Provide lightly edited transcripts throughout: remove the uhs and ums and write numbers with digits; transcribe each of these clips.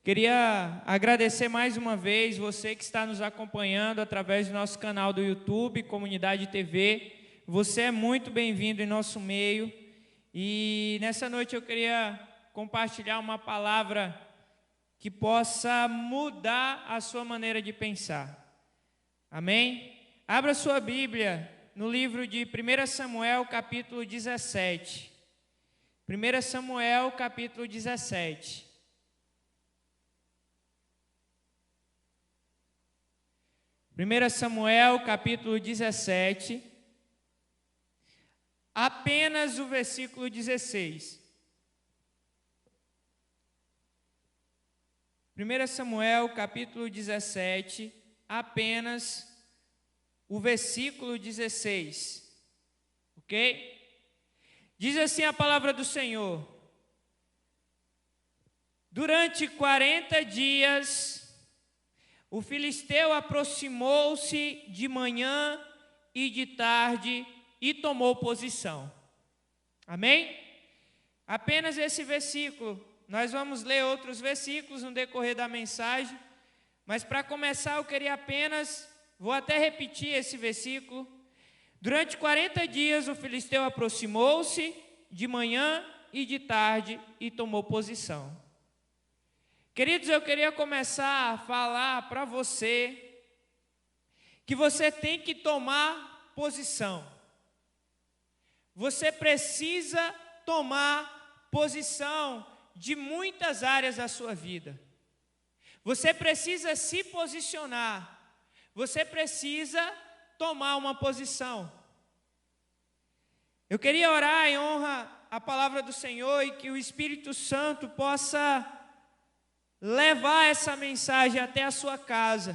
Queria agradecer mais uma vez você que está nos acompanhando através do nosso canal do YouTube, Comunidade TV. Você é muito bem-vindo em nosso meio. E nessa noite eu queria compartilhar uma palavra que possa mudar a sua maneira de pensar. Amém? Abra sua Bíblia no livro de 1 Samuel, capítulo 17. 1 Samuel, capítulo 17. 1 Samuel, capítulo 17, apenas o versículo 16. 1 Samuel, capítulo 17, apenas o versículo 16. Ok? Diz assim a palavra do Senhor: durante 40 dias... o filisteu aproximou-se de manhã e de tarde e tomou posição. Amém? Apenas esse versículo. Nós vamos ler outros versículos no decorrer da mensagem, mas para começar eu queria apenas, vou até repetir esse versículo. Durante 40 dias o filisteu aproximou-se de manhã e de tarde e tomou posição. Queridos, eu queria começar a falar para você que você tem que tomar posição. Você precisa tomar posição de muitas áreas da sua vida. Você precisa se posicionar. Você precisa tomar uma posição. Eu queria orar em honra à palavra do Senhor e que o Espírito Santo possa levar essa mensagem até a sua casa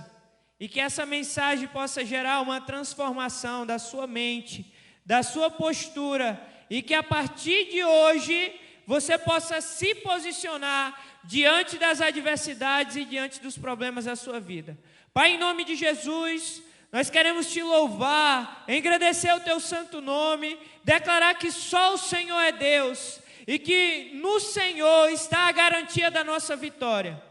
e que essa mensagem possa gerar uma transformação da sua mente, da sua postura, e que a partir de hoje você possa se posicionar diante das adversidades e diante dos problemas da sua vida. Pai, em nome de Jesus, nós queremos te louvar, engrandecer o teu santo nome, declarar que só o Senhor é Deus e que no Senhor está a garantia da nossa vitória.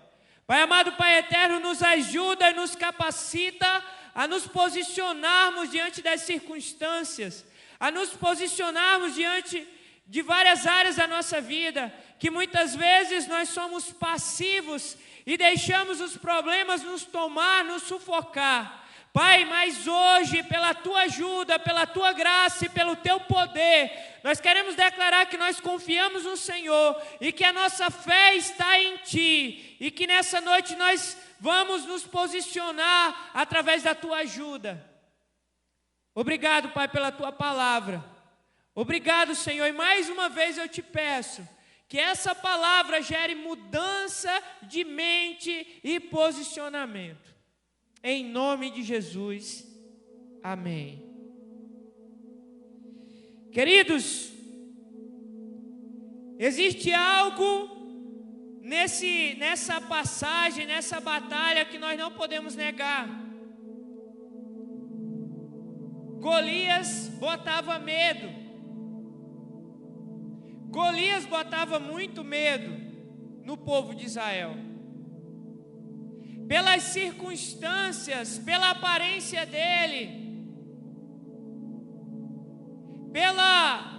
Pai amado, Pai eterno, nos ajuda e nos capacita a nos posicionarmos diante das circunstâncias, a nos posicionarmos diante de várias áreas da nossa vida, que muitas vezes nós somos passivos e deixamos os problemas nos tomar, nos sufocar. Pai, mas hoje, pela Tua ajuda, pela Tua graça e pelo Teu poder, nós queremos declarar que nós confiamos no Senhor e que a nossa fé está em Ti, e que nessa noite nós vamos nos posicionar através da Tua ajuda. Obrigado, Pai, pela Tua palavra. Obrigado, Senhor, e mais uma vez eu te peço que essa palavra gere mudança de mente e posicionamento. Em nome de Jesus, amém. Queridos, existe algo nessa passagem, nessa batalha que nós não podemos negar. Golias botava medo. Golias botava muito medo no povo de Israel. Pelas circunstâncias, pela aparência dele, pela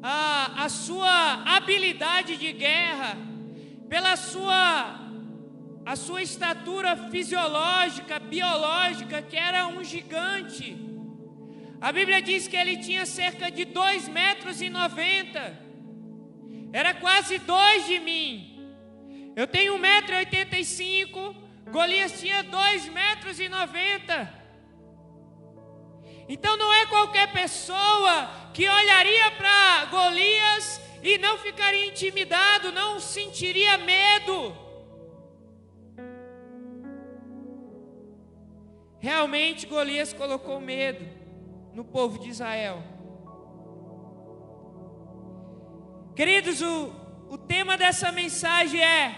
a sua habilidade de guerra, pela a sua estatura fisiológica, biológica, que era um gigante. A Bíblia diz que ele tinha cerca de 2,90 metros, era quase 2 de mim. Eu tenho 1,85 m, Golias tinha 2,90 metros. Então não é qualquer pessoa que olharia para Golias e não ficaria intimidado, não sentiria medo. Realmente Golias colocou medo no povo de Israel. Queridos, o tema dessa mensagem é: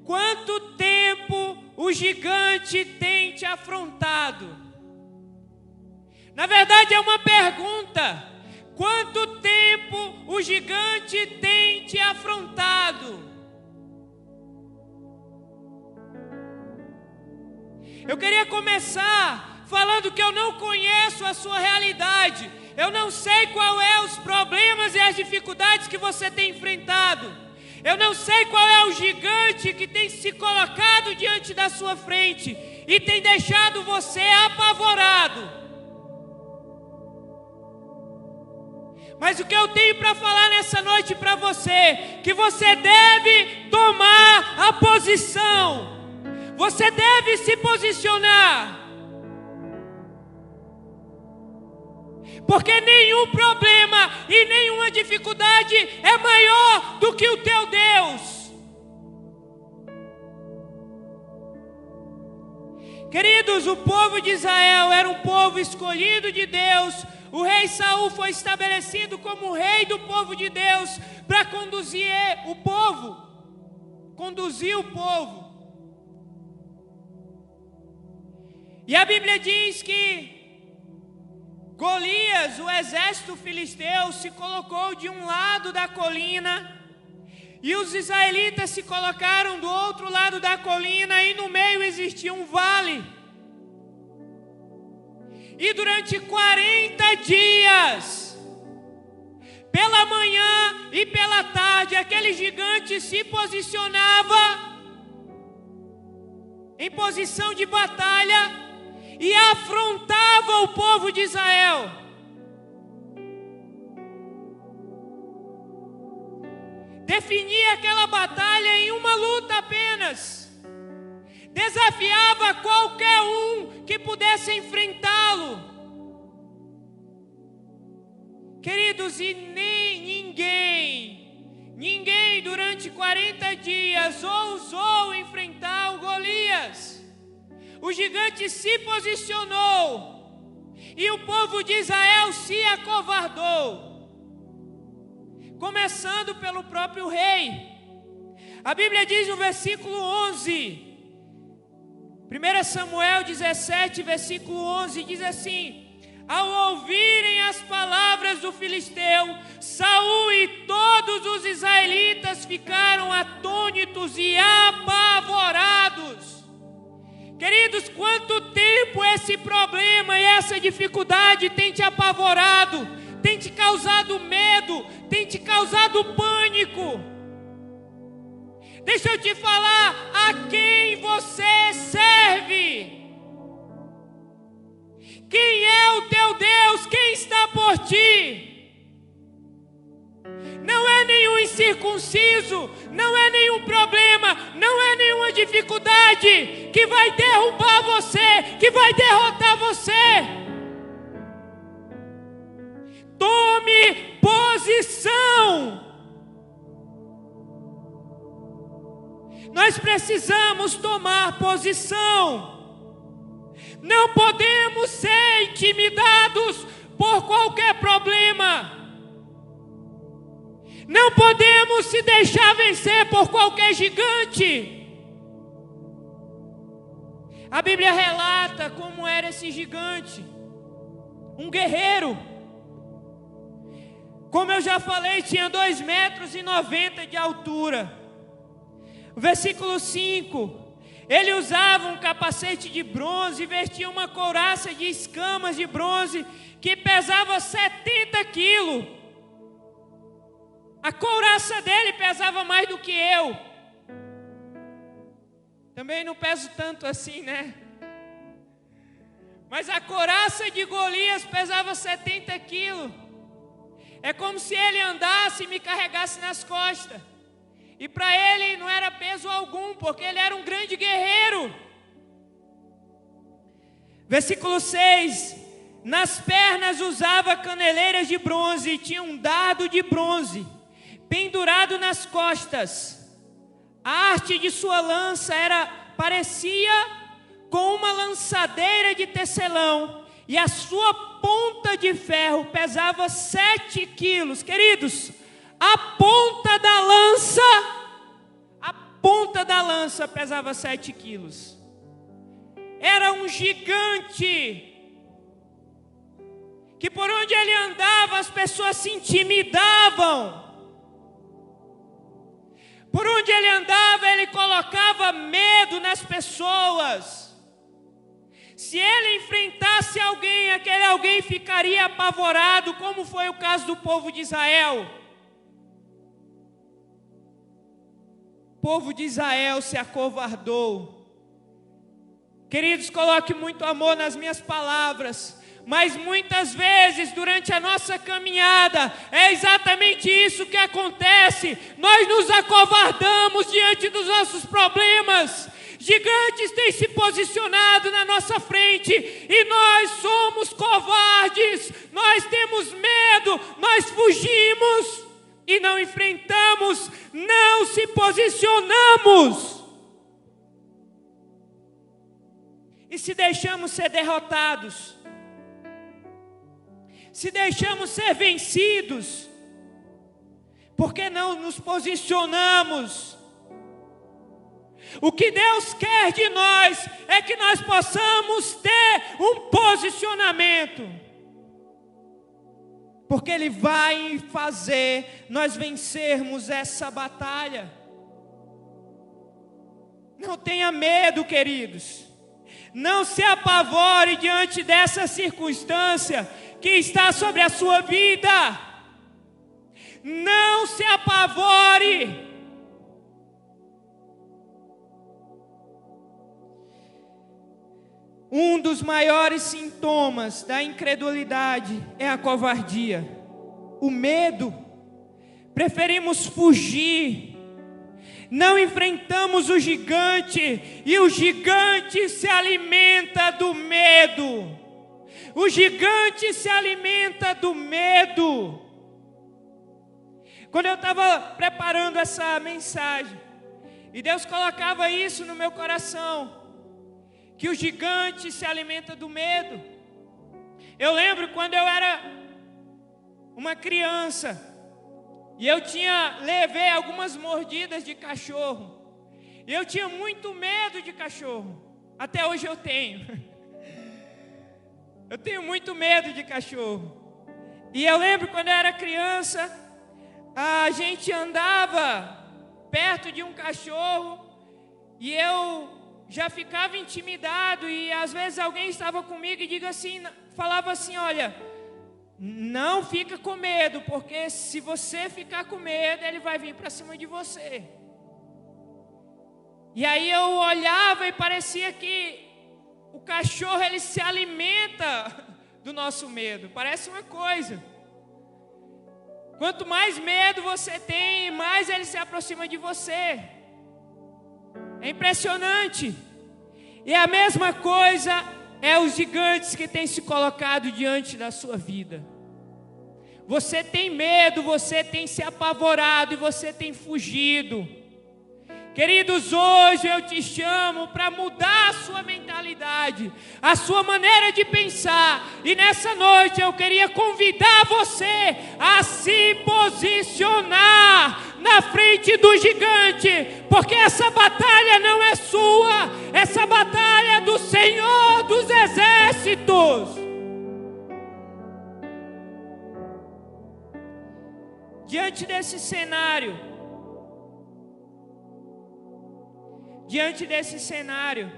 quanto tempo o gigante tem te afrontado? Na verdade é uma pergunta. Quanto tempo o gigante tem te afrontado? Eu queria começar falando que eu não conheço a sua realidade. Eu não sei qual é os problemas e as dificuldades que você tem enfrentado. Eu não sei qual é o gigante que tem se colocado diante da sua frente e tem deixado você apavorado. Mas o que eu tenho para falar nessa noite para você, que você deve tomar a posição. Você deve se posicionar. Porque nenhum problema e nenhuma dificuldade é maior do que o teu Deus. Queridos, o povo de Israel era um povo escolhido de Deus. O rei Saul foi estabelecido como rei do povo de Deus para conduzir o povo. E a Bíblia diz que Golias, o exército filisteu, se colocou de um lado da colina e os israelitas se colocaram do outro lado da colina e no meio existia um vale. E durante 40 dias, pela manhã e pela tarde, aquele gigante se posicionava em posição de batalha e afrontava o povo de Israel. Definia aquela batalha em uma luta apenas. Desafiava qualquer um que pudesse enfrentá-lo. Queridos, e nem ninguém durante 40 dias ousou enfrentar o Golias. O gigante se posicionou e o povo de Israel se acovardou, começando pelo próprio rei. A Bíblia diz no versículo 11, 1 Samuel 17, versículo 11, diz assim: ao ouvirem as palavras do filisteu, Saul e todos os israelitas ficaram atônitos e apavorados. Queridos, quanto tempo esse problema e essa dificuldade tem te apavorado, tem te causado medo, tem te causado pânico? Deixa eu te falar, a quem você serve? Quem é o teu Deus? Quem está por ti? Não é nenhum incircunciso, não é nenhum problema, não é nenhuma dificuldade que vai derrubar você, que vai derrotar você. Tome posição. Nós precisamos tomar posição. Não podemos ser intimidados por qualquer problema. Não podemos se deixar vencer por qualquer gigante. A Bíblia relata como era esse gigante. Um guerreiro. Como eu já falei, tinha 2,90 metros de altura. Versículo 5. Ele usava um capacete de bronze e vestia uma couraça de escamas de bronze que pesava 70 quilos. A couraça dele pesava mais do que eu. Também não peso tanto assim, né? Mas a couraça de Golias pesava 70 quilos. É como se ele andasse e me carregasse nas costas. E para ele não era peso algum, porque ele era um grande guerreiro. Versículo 6. Nas pernas usava caneleiras de bronze e tinha um dardo de bronze pendurado nas costas. A haste de sua lança parecia com uma lançadeira de tecelão, e a sua ponta de ferro pesava 7 quilos. Queridos, a ponta da lança pesava 7 quilos. Era um gigante que por onde ele andava as pessoas se intimidavam. Por onde ele andava, ele colocava medo nas pessoas. Se ele enfrentasse alguém, aquele alguém ficaria apavorado, como foi o caso do povo de Israel. O povo de Israel se acovardou. Queridos, coloque muito amor nas minhas palavras. Mas muitas vezes, durante a nossa caminhada, é exatamente isso que acontece. Nós nos acovardamos diante dos nossos problemas. Gigantes têm se posicionado na nossa frente e nós somos covardes. Nós temos medo, nós fugimos e não enfrentamos, não se posicionamos. E se deixamos ser derrotados, se deixamos ser vencidos, porque não nos posicionamos? O que Deus quer de nós é que nós possamos ter um posicionamento, porque Ele vai fazer nós vencermos essa batalha. Não tenha medo, queridos. Não se apavore diante dessa circunstância que está sobre a sua vida. Não se apavore. Um dos maiores sintomas da incredulidade é a covardia, o medo. Preferimos fugir. Não enfrentamos o gigante, e o gigante se alimenta do medo. O gigante se alimenta do medo. Quando eu estava preparando essa mensagem, e Deus colocava isso no meu coração, que o gigante se alimenta do medo. Eu lembro quando eu era uma criança, e eu levei algumas mordidas de cachorro. E eu tinha muito medo de cachorro. Até hoje eu tenho. Eu tenho muito medo de cachorro. E eu lembro quando eu era criança, a gente andava perto de um cachorro e eu já ficava intimidado. E às vezes alguém estava comigo e falava assim: olha, não fica com medo, porque se você ficar com medo, ele vai vir para cima de você. E aí eu olhava e parecia que o cachorro, ele se alimenta do nosso medo. Parece uma coisa. Quanto mais medo você tem, mais ele se aproxima de você. É impressionante. E a mesma coisa é os gigantes que têm se colocado diante da sua vida. Você tem medo, você tem se apavorado e você tem fugido. Queridos, hoje eu te chamo para mudar a sua mentalidade, a sua maneira de pensar. E nessa noite eu queria convidar você a se posicionar na frente do gigante, porque essa batalha não é sua, essa batalha é do Senhor dos Exércitos. Diante desse cenário,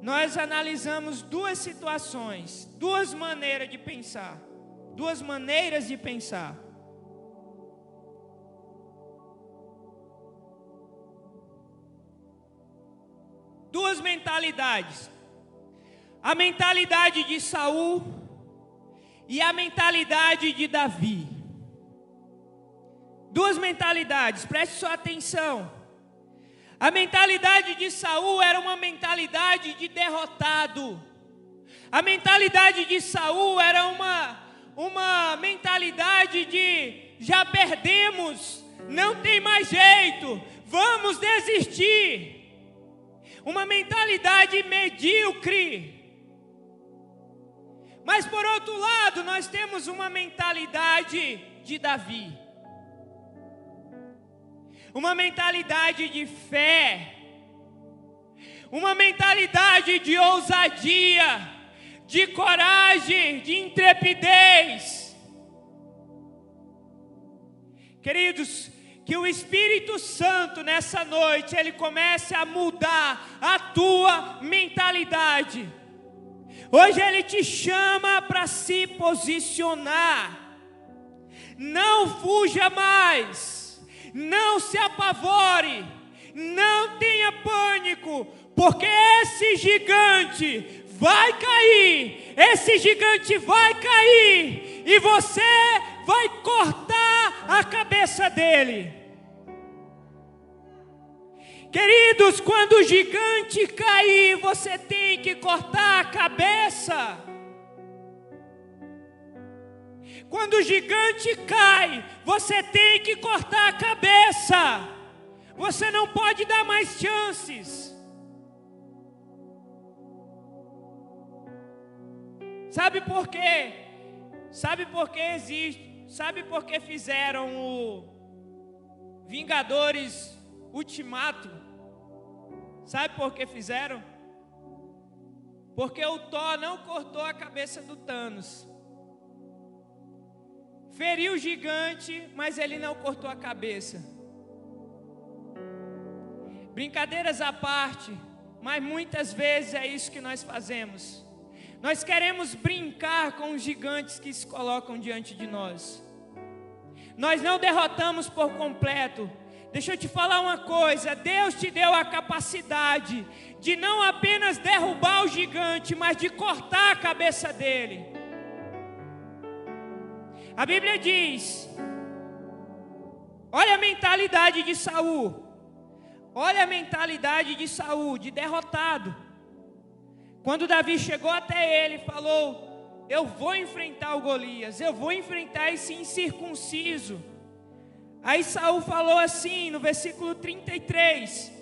nós analisamos duas situações, duas maneiras de pensar. Duas mentalidades. A mentalidade de Saul e a mentalidade de Davi. Duas mentalidades, preste sua atenção. A mentalidade de Saul era uma mentalidade de derrotado. A mentalidade de Saul era uma mentalidade de já perdemos, não tem mais jeito, vamos desistir. Uma mentalidade medíocre. Mas por outro lado, nós temos uma mentalidade de Davi. Uma mentalidade de fé, uma mentalidade de ousadia, de coragem, de intrepidez. Queridos, que o Espírito Santo nessa noite, ele comece a mudar a tua mentalidade. Hoje ele te chama para se posicionar. Não fuja mais, não se apavore, não tenha pânico, porque esse gigante vai cair, e você vai cortar a cabeça dele. Queridos, quando o gigante cair, você tem que cortar a cabeça. Quando o gigante cai, você tem que cortar a cabeça. Você não pode dar mais chances. Sabe por quê? Sabe por que fizeram o Vingadores Ultimato? Sabe por que fizeram? Porque o Thor não cortou a cabeça do Thanos. Feriu o gigante, mas ele não cortou a cabeça. Brincadeiras à parte, mas muitas vezes é isso que nós fazemos. Nós queremos brincar com os gigantes que se colocam diante de nós. Nós não derrotamos por completo. Deixa eu te falar uma coisa, Deus te deu a capacidade de não apenas derrubar o gigante, mas de cortar a cabeça dele. A Bíblia diz, olha a mentalidade de Saul. Olha a mentalidade de Saul, de derrotado. Quando Davi chegou até ele e falou, eu vou enfrentar o Golias, eu vou enfrentar esse incircunciso. Aí Saul falou assim, no versículo 33,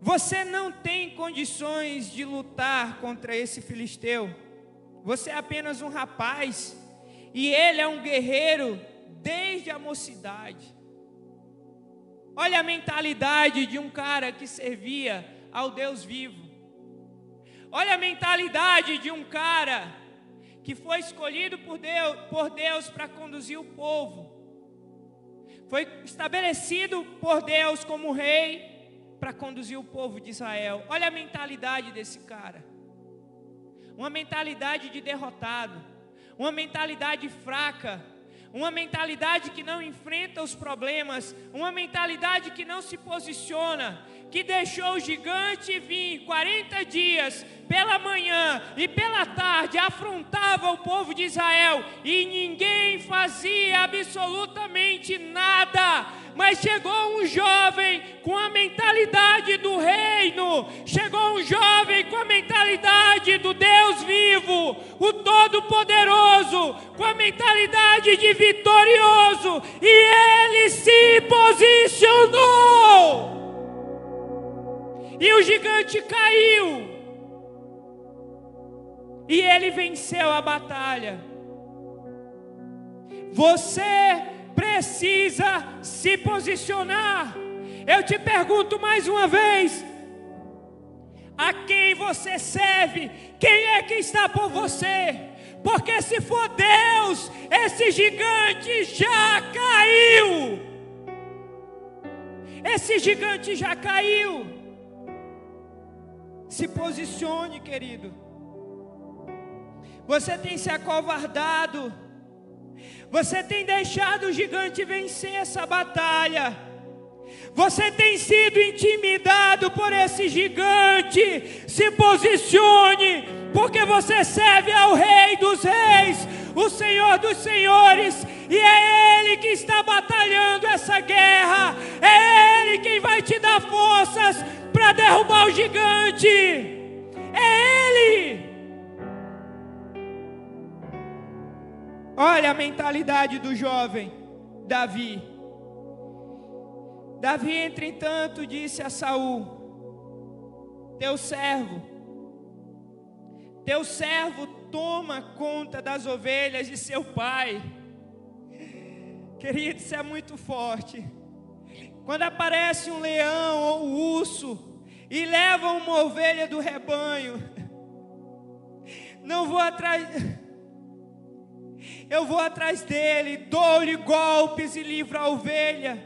você não tem condições de lutar contra esse filisteu. Você é apenas um rapaz, e ele é um guerreiro desde a mocidade. Olha a mentalidade de um cara que servia ao Deus vivo. Olha a mentalidade de um cara que foi escolhido por Deus para conduzir o povo. Foi estabelecido por Deus como rei para conduzir o povo de Israel. Olha a mentalidade desse cara. Uma mentalidade de derrotado, uma mentalidade fraca, uma mentalidade que não enfrenta os problemas, uma mentalidade que não se posiciona, que deixou o gigante vir 40 dias, pela manhã e pela tarde, afrontava o povo de Israel, e ninguém fazia absolutamente nada. Mas chegou um jovem com a mentalidade do reino, chegou um jovem com a mentalidade do Deus vivo, o Todo-Poderoso, com a mentalidade de vitorioso, e ele se posicionou. E o gigante caiu. E ele venceu a batalha. Você precisa se posicionar. Eu te pergunto mais uma vez: a quem você serve? Quem é que está por você? Porque se for Deus, esse gigante já caiu. Esse gigante já caiu. Se posicione, querido. Você tem se acovardado. Você tem deixado o gigante vencer essa batalha. Você tem sido intimidado por esse gigante. Se posicione, porque você serve ao Rei dos Reis, o Senhor dos Senhores, e é Ele que está batalhando essa guerra. É Ele quem vai te dar forças para derrubar o gigante. É Ele. Olha a mentalidade do jovem Davi. Davi, entretanto, disse a Saul: teu servo toma conta das ovelhas de seu pai. Querido, isso é muito forte. Quando aparece um leão ou um urso e leva uma ovelha do rebanho, não vou atrás. Eu vou atrás dele, dou-lhe golpes e livro a ovelha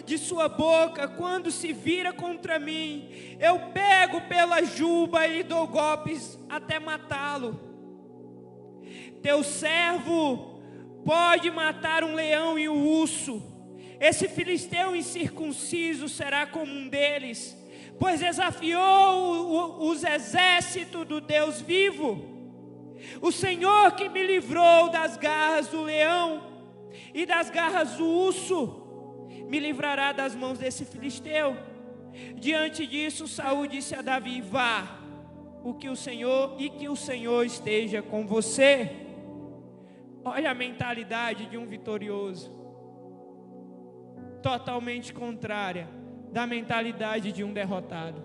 de sua boca. Quando se vira contra mim, eu pego pela juba e lhe dou golpes até matá-lo. Teu servo pode matar um leão e um urso. Esse filisteu incircunciso será como um deles, pois desafiou os exércitos do Deus vivo. O Senhor que me livrou das garras do leão e das garras do urso, me livrará das mãos desse filisteu. Diante disso, Saul disse a Davi: vá, que o Senhor esteja com você. Olha a mentalidade de um vitorioso, totalmente contrária da mentalidade de um derrotado,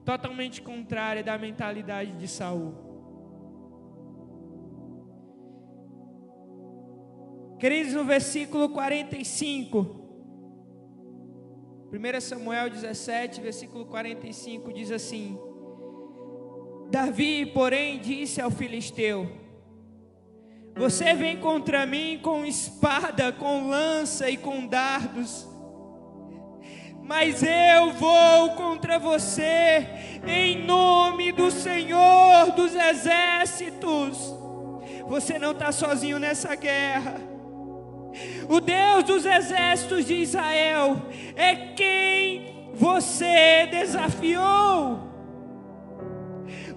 totalmente contrária da mentalidade de Saul. Queridos, no versículo 45, 1 Samuel 17, versículo 45, diz assim: Davi, porém, disse ao filisteu: você vem contra mim com espada, com lança e com dardos, mas eu vou contra você em nome do Senhor dos exércitos. Você não está sozinho nessa guerra. O Deus dos exércitos de Israel é quem você desafiou.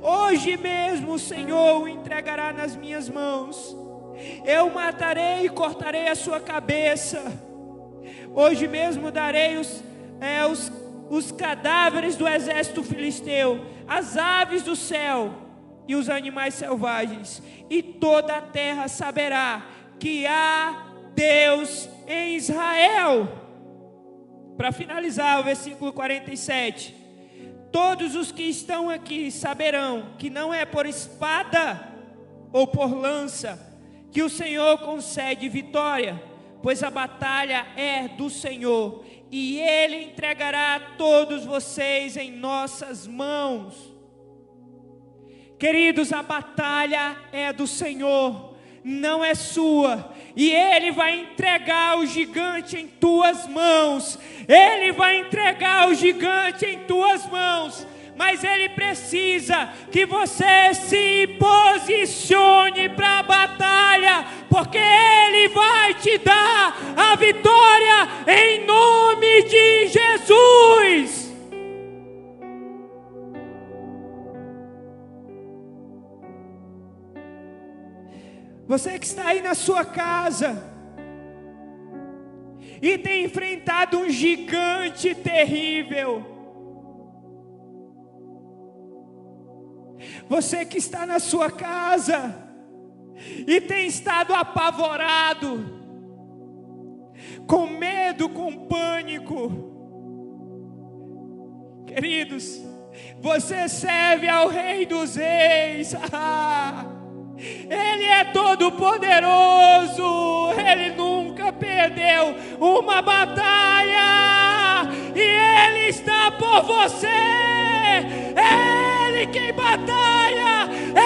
Hoje mesmo o Senhor o entregará nas minhas mãos. Eu matarei e cortarei a sua cabeça. Hoje mesmo darei os cadáveres do exército filisteu, as aves do céu e os animais selvagens, e toda a terra saberá que há Deus em Israel. Para finalizar, o versículo 47: todos os que estão aqui saberão que não é por espada ou por lança que o Senhor concede vitória, pois a batalha é do Senhor, e Ele entregará todos vocês em nossas mãos. Queridos, a batalha é do Senhor, não é sua, e Ele vai entregar o gigante em tuas mãos. Ele vai entregar o gigante em tuas mãos, mas Ele precisa que você se posicione para a batalha, porque Ele vai te dar a vitória em nome de Jesus. Você que está aí na sua casa e tem enfrentado um gigante terrível. Você que está na sua casa e tem estado apavorado, com medo, com pânico. Queridos, você serve ao Rei dos Reis. Ele é todo poderoso. Ele nunca perdeu uma batalha, e Ele está por você. É Ele quem batalha. É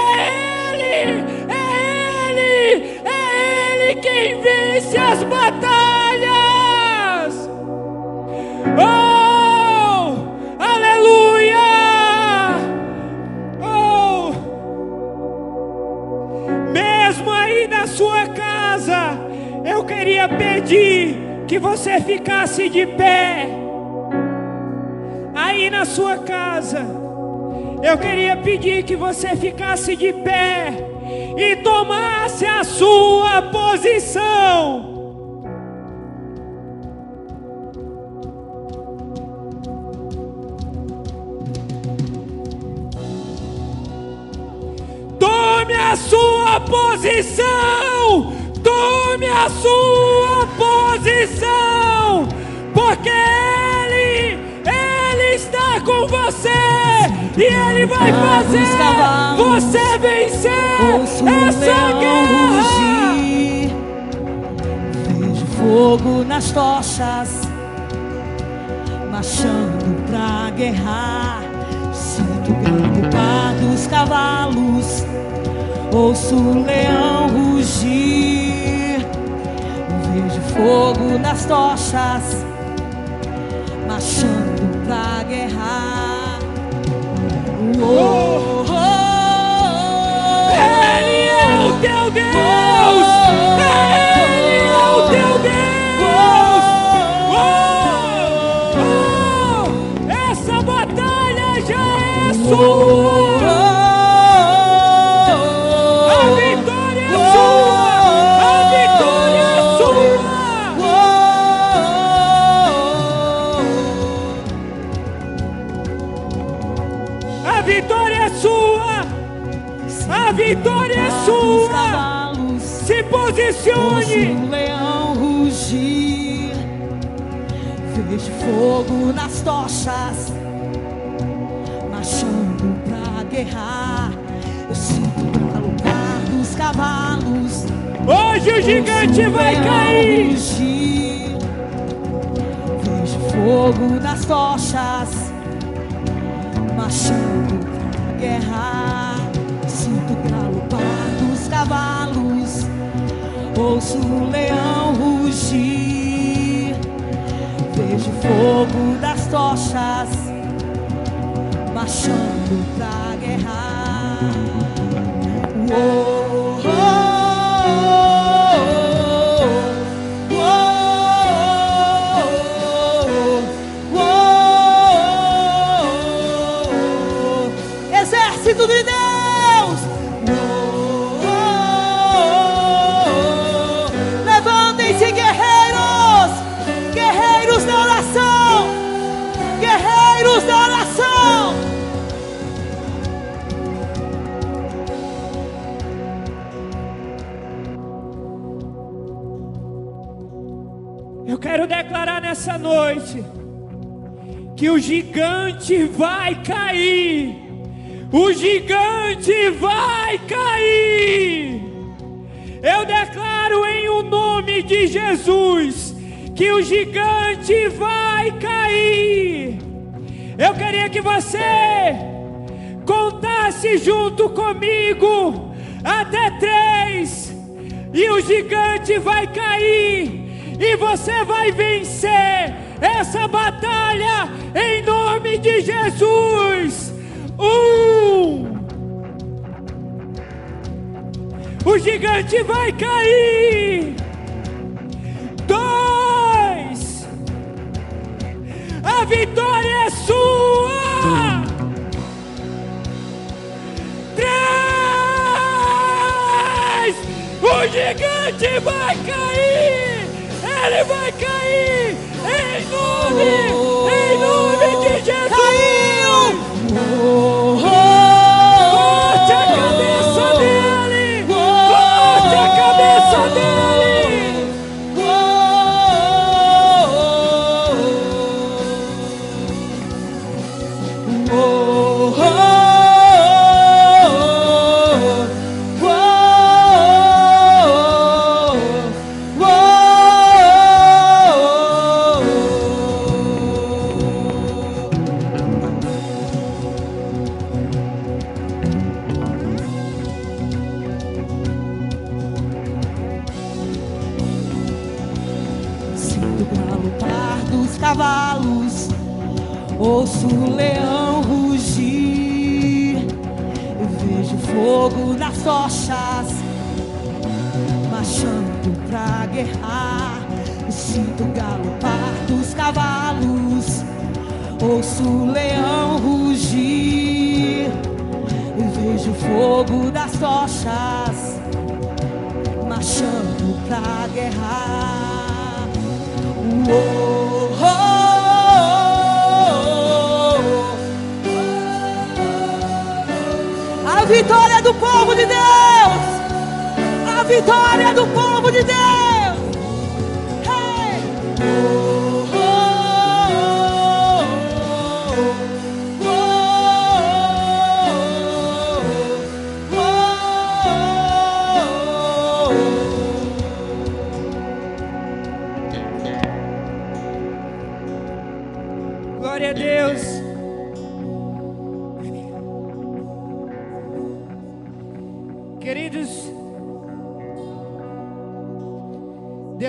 Ele quem vence as batalhas. Oh, aleluia. Mesmo aí na sua casa, eu queria pedir que você ficasse de pé. Aí na sua casa, eu queria pedir que você ficasse de pé e tomasse a sua posição. Tome a sua posição, tome a sua posição, porque Ele está com você, e Ele vai fazer você vencer essa guerra. Vejo fogo nas tochas, marchando pra guerrar. Sinto o galope dos cavalos, ouço o leão rugir, vejo fogo nas tochas, marchando pra guerra. Oh, oh, oh, Ele é o teu Deus! Ele é o teu Deus! Essa batalha já é sua! A vitória é sua! A vitória é sua! A vitória é sua! A vitória é sua! Se posicione! Ouço o leão rugir, vejo fogo nas tochas, marchando pra guerrar. Eu sinto o galopar dos cavalos. Hoje o gigante vai cair! Rugir, vejo fogo nas tochas, marchando pra guerra. Sinto o galopar dos cavalos, ouço o leão rugir, vejo fogo das tochas, marchando pra guerra. Oh, oh, oh, oh, exército de Deus! Levantem-se, guerreiros! Guerreiros da oração! Guerreiros da oração! Eu quero declarar nessa noite que o gigante vai cair. O gigante vai cair. Eu declaro em o nome de Jesus que o gigante vai cair. Eu queria que você contasse junto comigo até 3 e o gigante vai cair. E você vai vencer essa batalha em nome de Jesus. 1. O gigante vai cair. 2. A vitória é sua. 3. O gigante vai cair. Ele vai cair em nome de Jesus. Caiu! Corte a cabeça dele! Corte a cabeça dele! Cavalos, ouço o leão rugir, eu vejo fogo nas tochas, marchando pra guerrar. Eu sinto o galopar dos cavalos, ouço o leão rugir, eu vejo fogo das tochas, marchando pra guerrar. A vitória do povo de Deus! A vitória do povo de Deus! Hey! Glória a Deus. Querido,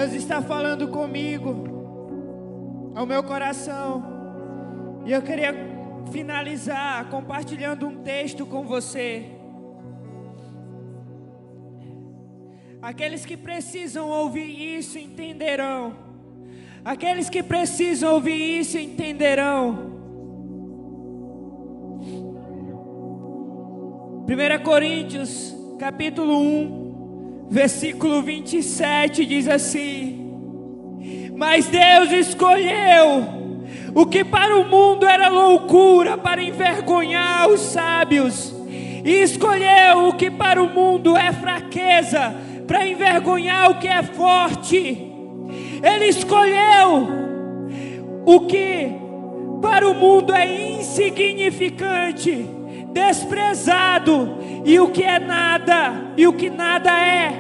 Deus está falando comigo, ao meu coração. E eu queria finalizar compartilhando um texto com você. Aqueles que precisam ouvir isso entenderão. Aqueles que precisam ouvir isso entenderão. 1 Coríntios, capítulo 1, versículo 27 diz assim: mas Deus escolheu o que para o mundo era loucura para envergonhar os sábios, e escolheu o que para o mundo é fraqueza para envergonhar o que é forte. Ele escolheu o que para o mundo é insignificante, desprezado, e o que é nada, e o que nada é,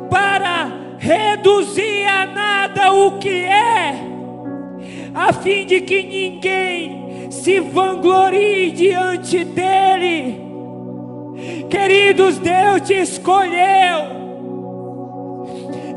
para reduzir a nada o que é, a fim de que ninguém se vanglorie diante dele. Queridos, Deus te escolheu,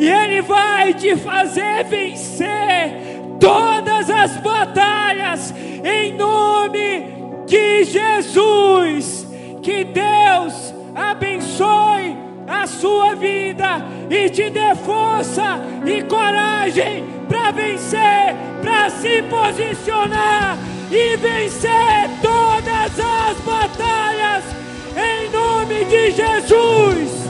e Ele vai te fazer vencer todas as batalhas, em nome de Jesus. Que Deus abençoe a sua vida e te dê força e coragem para vencer, para se posicionar e vencer todas as batalhas, em nome de Jesus.